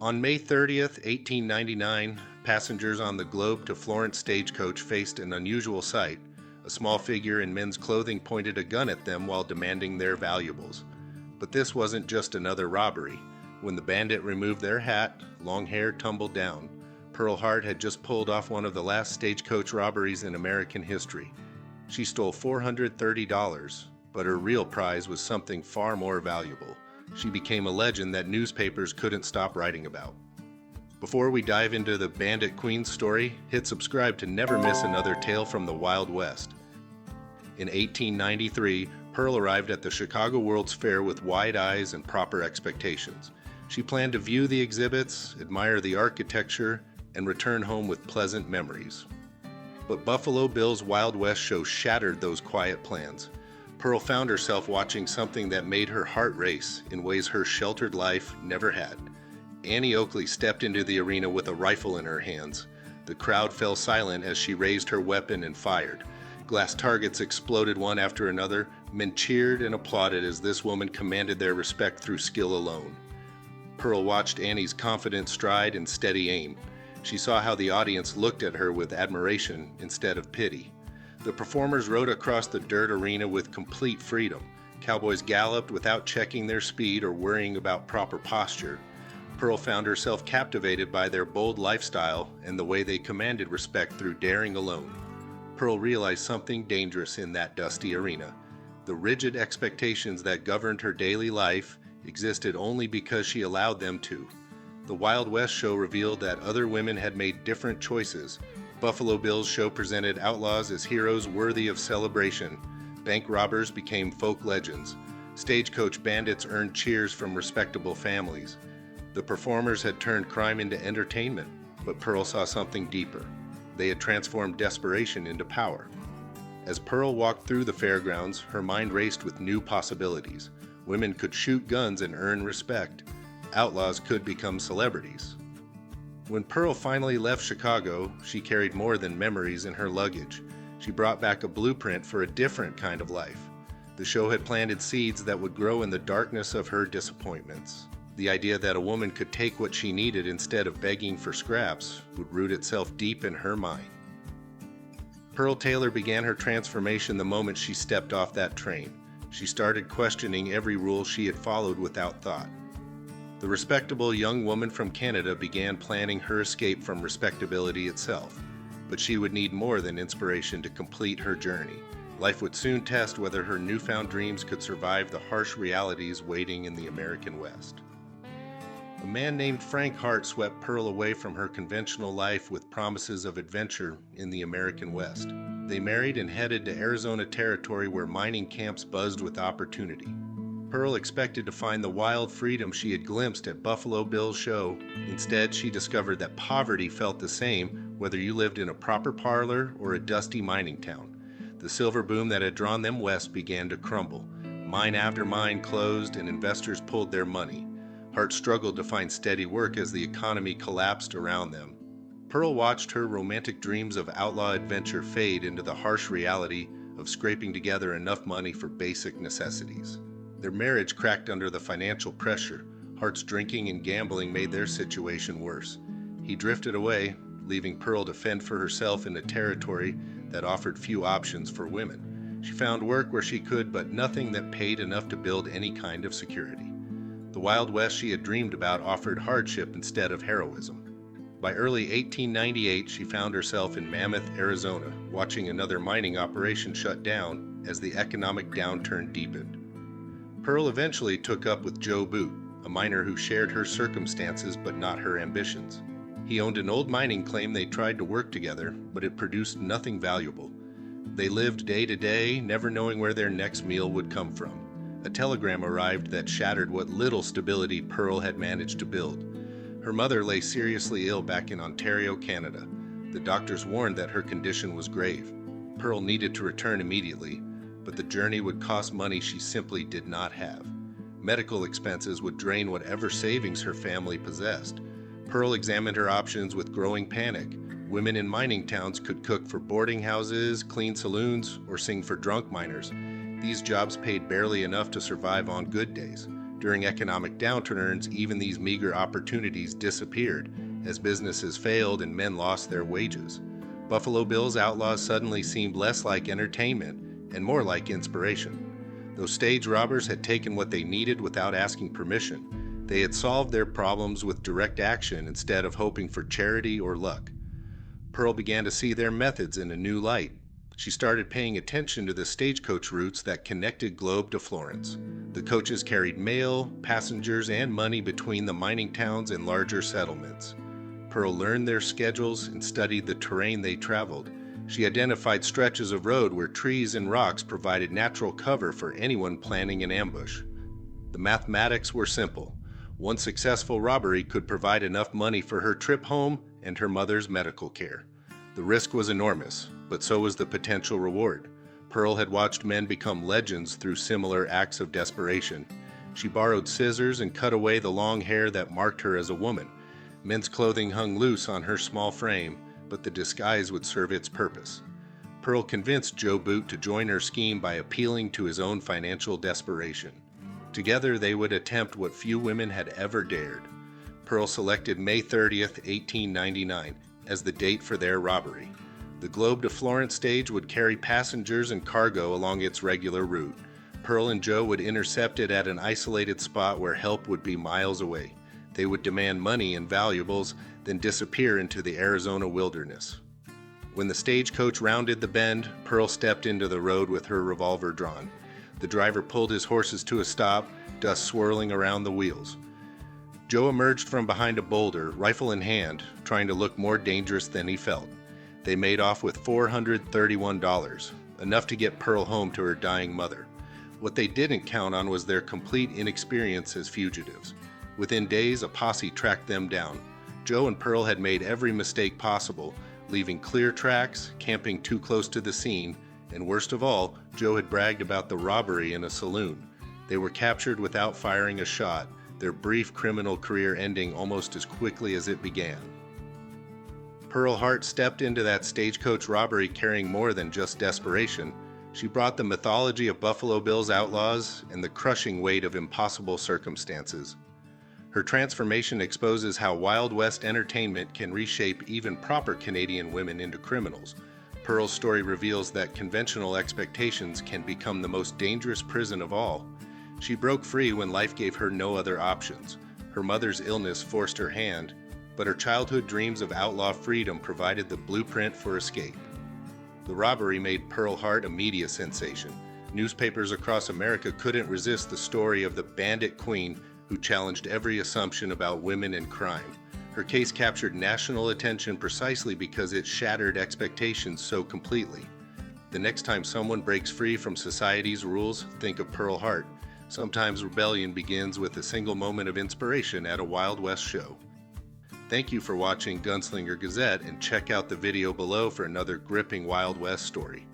On May 30th, 1899, passengers on the Globe to Florence stagecoach faced an unusual sight. A small figure in men's clothing pointed a gun at them while demanding their valuables. But this wasn't just another robbery. When the bandit removed their hat, long hair tumbled down. Pearl Hart had just pulled off one of the last stagecoach robberies in American history. She stole $430, but her real prize was something far more valuable. She became a legend that newspapers couldn't stop writing about. Before we dive into the Bandit Queen story, hit subscribe to never miss another tale from the Wild West. In 1893, Pearl arrived at the Chicago World's Fair with wide eyes and proper expectations. She planned to view the exhibits, admire the architecture, and return home with pleasant memories. But Buffalo Bill's Wild West show shattered those quiet plans. Pearl found herself watching something that made her heart race in ways her sheltered life never had. Annie Oakley stepped into the arena with a rifle in her hands. The crowd fell silent as she raised her weapon and fired. Glass targets exploded one after another. Men cheered and applauded as this woman commanded their respect through skill alone. Pearl watched Annie's confident stride and steady aim. She saw how the audience looked at her with admiration instead of pity. The performers rode across the dirt arena with complete freedom. Cowboys galloped without checking their speed or worrying about proper posture. Pearl found herself captivated by their bold lifestyle and the way they commanded respect through daring alone. Pearl realized something dangerous in that dusty arena. The rigid expectations that governed her daily life existed only because she allowed them to. The Wild West show revealed that other women had made different choices. Buffalo Bill's show presented outlaws as heroes worthy of celebration. Bank robbers became folk legends. Stagecoach bandits earned cheers from respectable families. The performers had turned crime into entertainment, but Pearl saw something deeper. They had transformed desperation into power. As Pearl walked through the fairgrounds, her mind raced with new possibilities. Women could shoot guns and earn respect. Outlaws could become celebrities. When Pearl finally left Chicago, she carried more than memories in her luggage. She brought back a blueprint for a different kind of life. The show had planted seeds that would grow in the darkness of her disappointments. The idea that a woman could take what she needed instead of begging for scraps would root itself deep in her mind. Pearl Taylor began her transformation the moment she stepped off that train. She started questioning every rule she had followed without thought. The respectable young woman from Canada began planning her escape from respectability itself, but she would need more than inspiration to complete her journey. Life would soon test whether her newfound dreams could survive the harsh realities waiting in the American West. A man named Frank Hart swept Pearl away from her conventional life with promises of adventure in the American West. They married and headed to Arizona Territory where mining camps buzzed with opportunity. Pearl expected to find the wild freedom she had glimpsed at Buffalo Bill's show. Instead, she discovered that poverty felt the same whether you lived in a proper parlor or a dusty mining town. The silver boom that had drawn them west began to crumble. Mine after mine closed and investors pulled their money. Hart struggled to find steady work as the economy collapsed around them. Pearl watched her romantic dreams of outlaw adventure fade into the harsh reality of scraping together enough money for basic necessities. Their marriage cracked under the financial pressure. Hart's drinking and gambling made their situation worse. He drifted away, leaving Pearl to fend for herself in a territory that offered few options for women. She found work where she could, but nothing that paid enough to build any kind of security. The Wild West she had dreamed about offered hardship instead of heroism. By early 1898, she found herself in Mammoth, Arizona, watching another mining operation shut down as the economic downturn deepened. Pearl eventually took up with Joe Boot, a miner who shared her circumstances but not her ambitions. He owned an old mining claim. They tried to work together, but it produced nothing valuable. They lived day to day, never knowing where their next meal would come from. A telegram arrived that shattered what little stability Pearl had managed to build. Her mother lay seriously ill back in Ontario, Canada. The doctors warned that her condition was grave. Pearl needed to return immediately, but the journey would cost money she simply did not have. Medical expenses would drain whatever savings her family possessed. Pearl examined her options with growing panic. Women in mining towns could cook for boarding houses, clean saloons, or sing for drunk miners. These jobs paid barely enough to survive on good days. During economic downturns, even these meager opportunities disappeared as businesses failed and men lost their wages. Buffalo Bill's Outlaws suddenly seemed less like entertainment and more like inspiration. Those stage robbers had taken what they needed without asking permission. They had solved their problems with direct action instead of hoping for charity or luck. Pearl began to see their methods in a new light. She started paying attention to the stagecoach routes that connected Globe to Florence. The coaches carried mail, passengers, and money between the mining towns and larger settlements. Pearl learned their schedules and studied the terrain they traveled. She identified stretches of road where trees and rocks provided natural cover for anyone planning an ambush. The mathematics were simple. One successful robbery could provide enough money for her trip home and her mother's medical care. The risk was enormous, but so was the potential reward. Pearl had watched men become legends through similar acts of desperation. She borrowed scissors and cut away the long hair that marked her as a woman. Men's clothing hung loose on her small frame, but the disguise would serve its purpose. Pearl convinced Joe Boot to join her scheme by appealing to his own financial desperation. Together they would attempt what few women had ever dared. Pearl selected May 30th, 1899, as the date for their robbery. The Globe to Florence stage would carry passengers and cargo along its regular route. Pearl and Joe would intercept it at an isolated spot where help would be miles away. They would demand money and valuables, then disappear into the Arizona wilderness. When the stagecoach rounded the bend, Pearl stepped into the road with her revolver drawn. The driver pulled his horses to a stop, dust swirling around the wheels. Joe emerged from behind a boulder, rifle in hand, trying to look more dangerous than he felt. They made off with $431, enough to get Pearl home to her dying mother. What they didn't count on was their complete inexperience as fugitives. Within days, a posse tracked them down. Joe and Pearl had made every mistake possible, leaving clear tracks, camping too close to the scene, and worst of all, Joe had bragged about the robbery in a saloon. They were captured without firing a shot, their brief criminal career ending almost as quickly as it began. Pearl Hart stepped into that stagecoach robbery carrying more than just desperation. She brought the mythology of Buffalo Bill's Outlaws and the crushing weight of impossible circumstances. Her transformation exposes how Wild West entertainment can reshape even proper Canadian women into criminals. Pearl's story reveals that conventional expectations can become the most dangerous prison of all. She broke free when life gave her no other options. Her mother's illness forced her hand, but her childhood dreams of outlaw freedom provided the blueprint for escape. The robbery made Pearl Hart a media sensation. Newspapers across America couldn't resist the story of the Bandit Queen who challenged every assumption about women and crime. Her case captured national attention precisely because it shattered expectations so completely. The next time someone breaks free from society's rules, think of Pearl Hart. Sometimes rebellion begins with a single moment of inspiration at a Wild West show. Thank you for watching Gunslinger Gazette, and check out the video below for another gripping Wild West story.